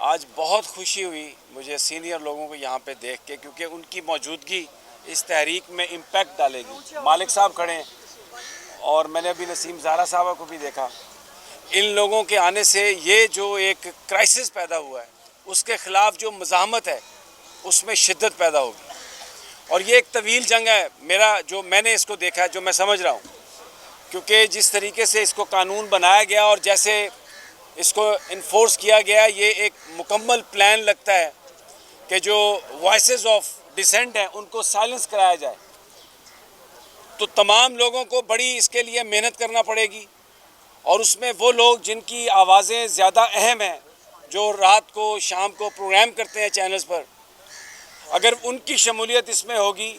آج بہت خوشی ہوئی مجھے سینئر لوگوں کو یہاں پہ دیکھ کے، کیونکہ ان کی موجودگی اس تحریک میں امپیکٹ ڈالے گی۔ مالک صاحب کھڑے ہیں اور میں نے ابھی نسیم زہرا صاحبہ کو بھی دیکھا۔ ان لوگوں کے آنے سے یہ جو ایک کرائسس پیدا ہوا ہے، اس کے خلاف جو مزاحمت ہے اس میں شدت پیدا ہوگی، اور یہ ایک طویل جنگ ہے۔ میں نے اس کو دیکھا ہے، جو میں سمجھ رہا ہوں، کیونکہ جس طریقے سے اس کو قانون بنایا گیا اور جیسے اس کو انفورس کیا گیا، یہ ایک مکمل پلان لگتا ہے کہ جو وائسز آف ڈسینٹ ہیں ان کو سائلنس کرایا جائے۔ تو تمام لوگوں کو بڑی اس کے لیے محنت کرنا پڑے گی، اور اس میں وہ لوگ جن کی آوازیں زیادہ اہم ہیں، جو رات کو شام کو پروگرام کرتے ہیں چینلز پر، اگر ان کی شمولیت اس میں ہوگی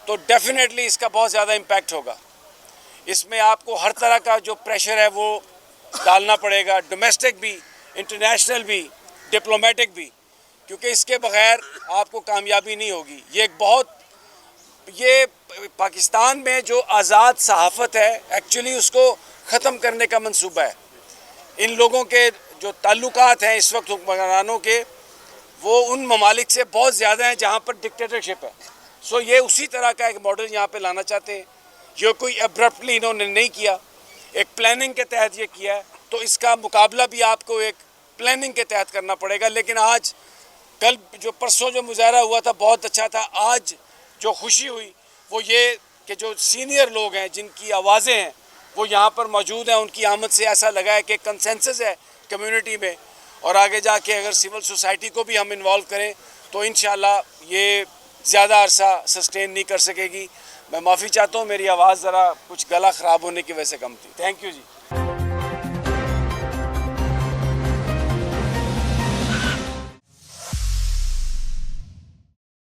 تو ڈیفینیٹلی اس کا بہت زیادہ امپیکٹ ہوگا۔ اس میں آپ کو ہر طرح کا جو پریشر ہے وہ ڈالنا پڑے گا، ڈومیسٹک بھی، انٹرنیشنل بھی، ڈپلومیٹک بھی، کیونکہ اس کے بغیر آپ کو کامیابی نہیں ہوگی۔ یہ پاکستان میں جو آزاد صحافت ہے، ایکچولی اس کو ختم کرنے کا منصوبہ ہے۔ ان لوگوں کے جو تعلقات ہیں اس وقت حکمرانوں کے، وہ ان ممالک سے بہت زیادہ ہیں جہاں پر ڈکٹیٹرشپ ہے۔ یہ اسی طرح کا ایک ماڈل یہاں پہ لانا چاہتے ہیں۔ یہ کوئی ابرپٹلی انہوں نے نہیں کیا، ایک پلاننگ کے تحت یہ کیا ہے، تو اس کا مقابلہ بھی آپ کو ایک پلاننگ کے تحت کرنا پڑے گا۔ لیکن آج پرسوں جو مظاہرہ ہوا تھا بہت اچھا تھا۔ آج جو خوشی ہوئی وہ یہ کہ جو سینئر لوگ ہیں، جن کی آوازیں ہیں، وہ یہاں پر موجود ہیں۔ ان کی آمد سے ایسا لگا ہے کہ کنسنسس ہے کمیونٹی میں، اور آگے جا کے اگر سول سوسائٹی کو بھی ہم انوالو کریں تو انشاءاللہ یہ زیادہ عرصہ سسٹین نہیں کر سکے گی۔ میں معافی چاہتا ہوں، میری آواز ذرا کچھ گلا خراب ہونے کی وجہ سے کم تھی۔ Thank you G.